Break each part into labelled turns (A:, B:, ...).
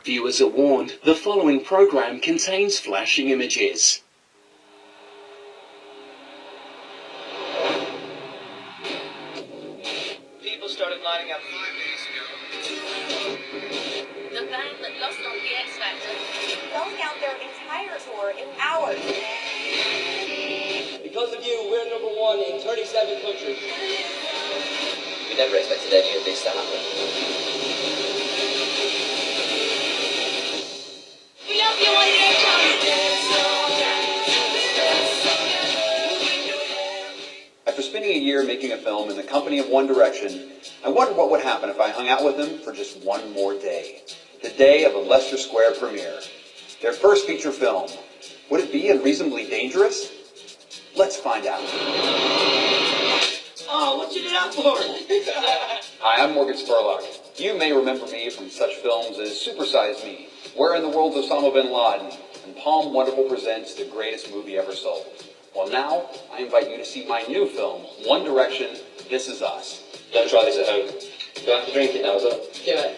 A: Viewers are warned, the following program contains flashing images.
B: People started lining up 5 days ago.
C: The band that lost on the X Factor,
D: selling out their entire tour in hours.
B: Because of you, we're #1 in 37 countries.
E: We never expected any of this to happen.
C: we love you on the edge.
F: After spending a year making a film in the company of One Direction, I wondered what would happen if I hung out with them for just one more day. The day of a Leicester Square premiere. Their first feature film. Would it be unreasonably dangerous? Let's find out.
B: Oh, what you did that for?
F: Hi, I'm Morgan Spurlock. You may remember me from such films as Super Size Me, Where in the World's Osama Bin Laden, and Palm Wonderful presents The Greatest Movie Ever Sold. Well, now, I invite you to see my new film, One Direction, This Is Us.
E: Don't try this at home. Do I have to drink it now as well?
B: Yeah.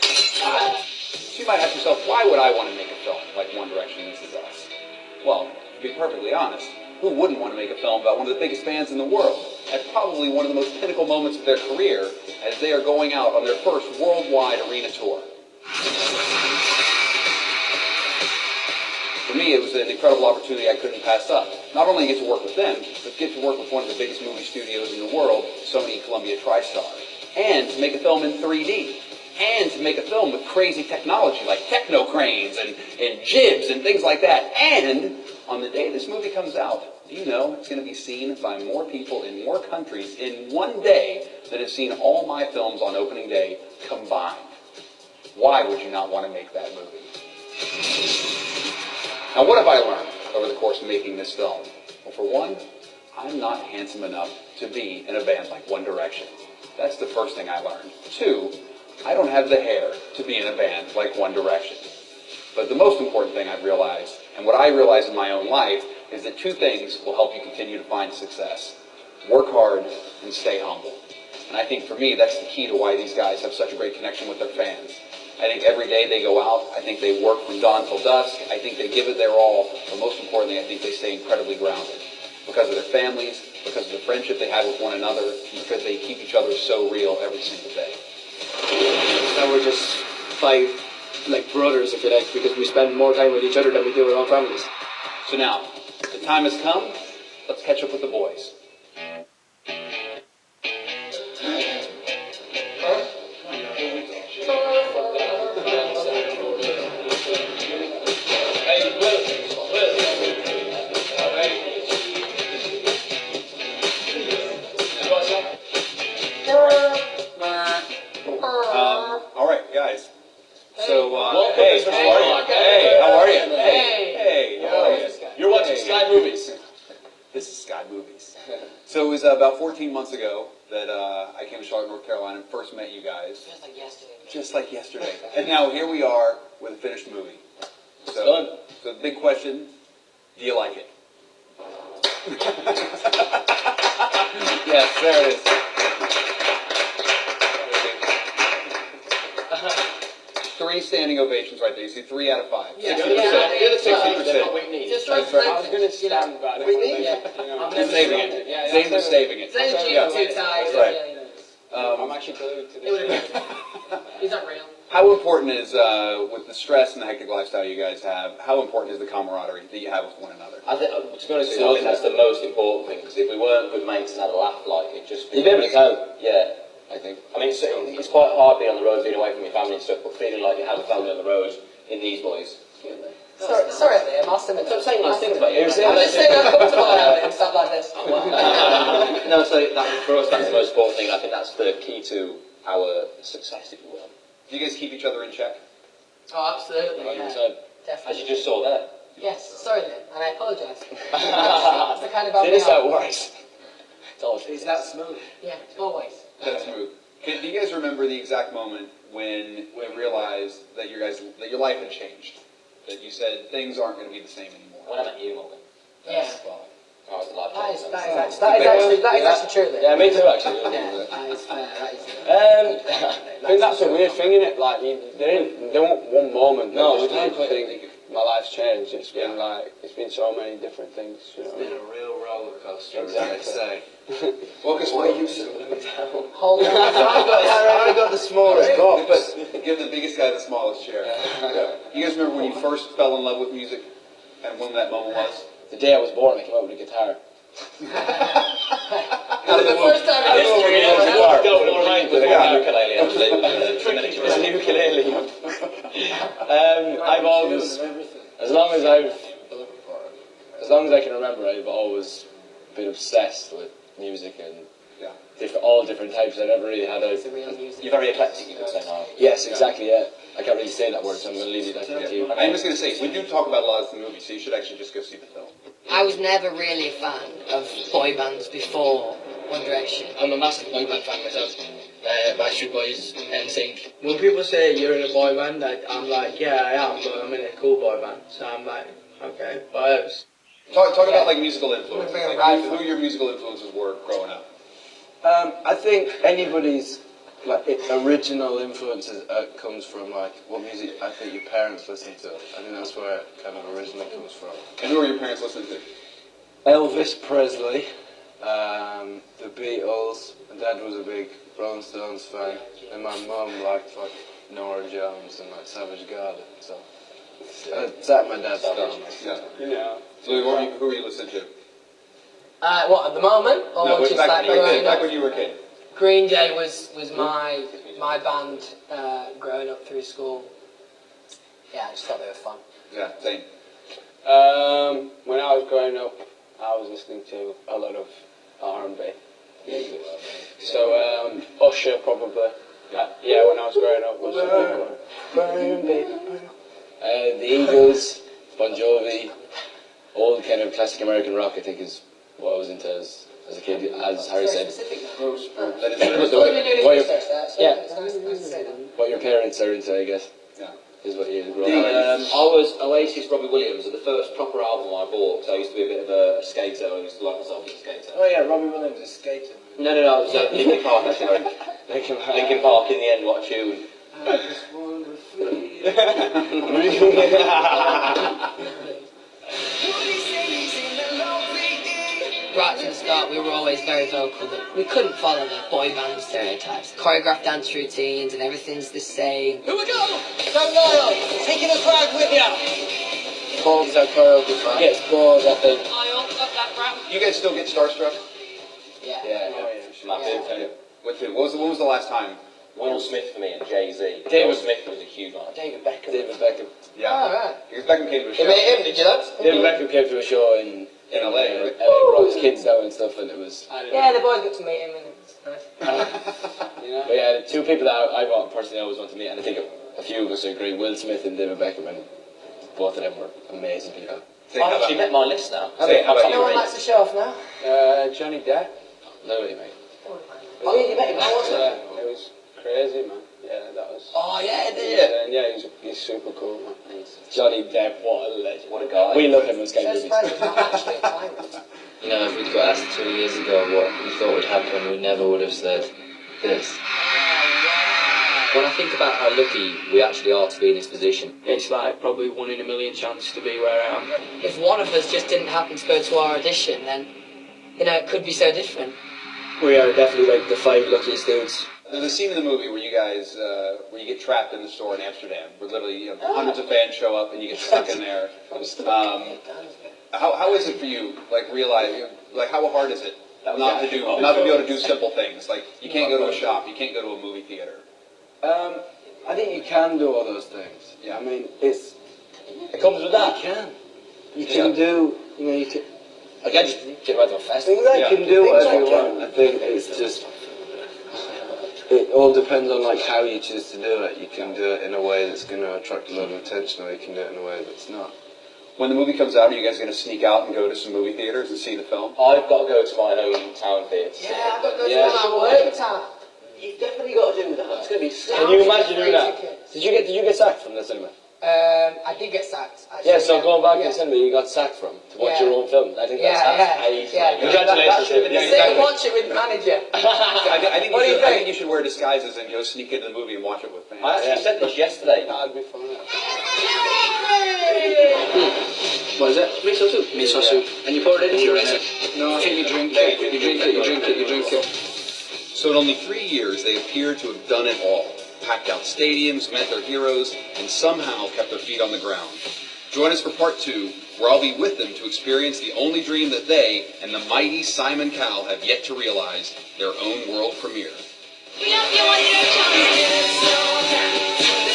F: So you might ask yourself, why would I want to make a film like One Direction, This Is Us? Well, to be perfectly honest, who wouldn't want to make a film about one of the biggest bands in the world, at probably one of the most pinnacle moments of their career, as they are going out on their first worldwide arena tour? For me, it was an incredible opportunity I couldn't pass up. Not only get to work with them, but get to work with one of the biggest movie studios in the world, Sony Columbia TriStar. And to make a film in 3D. And to make a film with crazy technology like techno cranes and jibs and things like that. And on the day this movie comes out, do you know it's going to be seen by more people in more countries in one day than have seen all my films on opening day combined? Why would you not want to make that movie? Now, what have I learned over the course of making this film? Well, for one, I'm not handsome enough to be in a band like One Direction. That's the first thing I learned. Two, I don't have the hair to be in a band like One Direction. But the most important thing I've realized, and what I realize in my own life, is that two things will help you continue to find success. Work hard and stay humble. And I think for me, that's the key to why these guys have such a great connection with their fans. I think every day they go out, I think they work from dawn till dusk, I think they give it their all, but most importantly, I think they stay incredibly grounded. Because of their families, because of the friendship they have with one another, and because they keep each other so real every single day.
G: Now we're just five, like brothers, if you like, because we spend more time with each other than we do with our own families.
F: So now, the time has come, let's catch up with the boys. All right, guys. So, hey, how are you? Hey, how are you? Hey, how are you?
B: You're watching Sky Movies.
F: This is Sky Movies. So it was about 14 months ago that I came to Charlotte, North Carolina, and first met you guys.
B: Just like yesterday.
F: Just like yesterday. And now here we are with a finished movie. So the big question, do you like it? Yes, there it is. 3 standing ovations right there. You see 3 out of 5. 60%.
B: You're the
F: 60%.
B: Just
G: I was going to stand by that.
F: He's saving it. Zane's is saving it. That's right.
G: I'm actually glued to this.
C: He's not real.
F: How important is, with the stress and the hectic lifestyle you guys have, how important is the camaraderie that you have with one another?
E: I think, to be honest with you, I think that's the most important thing, because if we weren't good mates and had a laugh, like, it just... You'd be able to cope. Yeah, I think. I mean, it's quite hard being on the road, being away from your family and stuff, but feeling like you have a family on the road in these boys.
D: Sorry, Liam, I'll send it.
E: I'm saying nice things about you.
D: I'm just saying I'm comfortable around it and stuff like this.
E: No, so for us, that's the most important thing. I think that's the key to our success, if you will.
F: Do you guys keep each other in check?
D: Oh, absolutely, yeah.
E: 100%.
D: Definitely.
E: As you just saw there.
D: Yes, sorry Liam, and I apologise. It's the kind of
E: See, this is how it works.
G: Is that smooth?
D: Yeah, always.
F: That's smooth. Do you guys remember the exact moment when you realized that your life had changed? That you said things aren't going to be the same anymore?
E: When I met you, Morgan.
D: Yeah.
F: Well,
E: Oh, it's a life
D: That is
E: change.
D: actually true. Then.
E: Yeah, me too, actually.
D: Yeah, that is fair. That is fair.
H: I think that's a weird thing, innit? Like, they weren't one moment.
E: No,
H: I
E: we don't
H: think my life's changed. It's been it's been so many different things. You know?
I: It's been a real roller coaster,
H: Exactly.
I: as they say.
F: Well, because
E: Why are you so low down?
D: Hold on.
I: I got the smallest box.
F: but give the biggest guy the smallest chair. Yeah. You guys remember when you first fell in love with music, and when that moment was?
E: The day I was born, I came out with a guitar.
D: The first time in history.
E: I've always, as long as I can remember, I've always been obsessed with music and all different types. I never really had a.
B: You're very eclectic, you could say now.
E: Yes, exactly. Yeah, I can't really say that word, so I'm going to leave it to you.
F: I'm just going to say, we do talk about a lot of the movies, so you should actually just go see the film.
D: I was never really a fan of boy bands before One Direction.
G: I'm a massive boy band fan myself. Backstreet Boys, NSYNC. When people say you're in a boy band, I'm like, yeah, I am, but I'm in a cool boy band. So I'm like, okay, vibes.
F: Talk about like musical influences. Like, who your musical influences were growing up.
H: I think anybody's original influences comes from like what music I think your parents listen to. I think that's where it kind of originally comes from.
F: And who are your parents listening to?
H: Elvis Presley, the Beatles. My dad was a big Rolling Stones fan, and my mum liked like Nora Jones and like Savage Garden. So it's at my dad's style.
F: Yeah.
H: You know.
F: So who are you listening to?
D: What, at the moment? Or
F: No,
D: just
F: back when you were a kid.
D: Green Day was my band growing up through school. Yeah, I just thought they were fun.
F: Yeah, same.
H: When I was growing up, I was listening to a lot of R&B. So Usher probably. Yeah, when I was growing up was Burn, baby.
E: The Eagles, Bon Jovi, all kind of classic American rock, I think, is what I was into as a kid, as Harry said. What your parents are into, I guess, is what you grew up with.
B: I was Oasis, Robbie Williams, and the first proper album I bought, because I used to be a bit of a skater, I used to like myself as a skater.
H: Oh yeah, Robbie Williams is skating.
B: No, it was Linkin Park, actually. Linkin Park, in the end, what a tune.
H: I just want to feel.
D: Right from the start, we were always very vocal that we couldn't follow the boy band stereotypes. Choreographed dance routines and everything's the same. Here we go! Go Niall! Taking the crowd with you!
G: Paul's our choreographer.
E: Yes, balls, I think.
C: Niall, got that rap.
F: You guys still get starstruck?
D: Yeah.
F: With who? When was the last time?
B: Will Smith for me and Jay-Z.
E: David
B: Will Smith was a huge one.
E: David Beckham.
F: Yeah.
D: Oh, right.
F: Because Beckham came to a show.
G: You met him, did you, lads?
E: David Beckham came to a show in
F: LA, right?
E: LA, brought his kids down and stuff, and it was.
D: Yeah, the boys got to meet him and it was nice.
E: But yeah, the two people that I personally always want to meet, and I think a few of us agree, Will Smith and David Beckham, and both of them were amazing people.
B: I've actually met my list now.
F: Say, how about
D: No one likes to show off now.
H: Johnny Depp.
E: Literally, mate.
D: Oh, yeah, you met him. How was it?
H: It was crazy, man. Yeah, that was.
D: Oh, yeah,
H: And yeah, he's super cool, man.
E: Johnny Depp, what a legend.
B: What a guy.
E: We love him as
D: So
E: Sky Movies.
D: surprised he's not actually a tyrant.
J: You know, if we'd got asked 2 years ago what we thought would happen, we never would have said this. When I think about how lucky we actually are to be in this position,
G: It's like probably 1 in a million chance to be where I am.
D: If one of us just didn't happen to go to our audition, then, you know, it could be so different.
G: We are definitely like the 5 luckiest dudes.
F: There's a scene in the movie where you guys, where you get trapped in the store in Amsterdam, where literally hundreds of fans show up and you get stuck in there. How is it for you, like realizing, like how hard is it not to be able to do simple things? Like you can't go to a shop, you can't go to a movie theater.
H: I think you can do all those things.
F: Yeah.
H: I mean, it
E: comes with that.
H: You can do, you know, you can.
E: Again, just get back to a festival.
H: Things I can do whatever you want. I think it's just. It all depends on like how you choose to do it. You can do it in a way that's going to attract a lot of attention, or you can do it in a way that's not.
F: When the movie comes out, are you guys going to sneak out and go to some movie theaters and see the film?
B: I've got to go to my hometown theatre to see it.
D: I've got to go to my work time.
B: You've definitely got to do that. It's going to be so
E: Can you imagine doing that? Did you get sacked from the cinema?
D: I did get sacked. Actually,
E: Yeah, so going back
D: yeah.
E: in cinema, you got sacked from to watch
D: Yeah.
E: your own film. I think that's amazing. Congratulations.
D: Say watch it with manager.
F: I think
D: What do you
F: I
D: think?
F: think you should wear disguises and go sneak into the movie and watch it with fans.
E: I actually said this yesterday.
H: That'd be fun.
G: What is it? Miso soup. Miso soup. And you pour it into your rice.
H: No, I think you drink it. You drink it. You drink it. You drink it.
F: So in only 3 years, they appeared to have done it all. Packed out stadiums, met their heroes, and somehow kept their feet on the ground. Join us for part 2, where I'll be with them to experience the only dream that they and the mighty Simon Cowell have yet to realize, their own world premiere.
C: We love you, Wonder Child.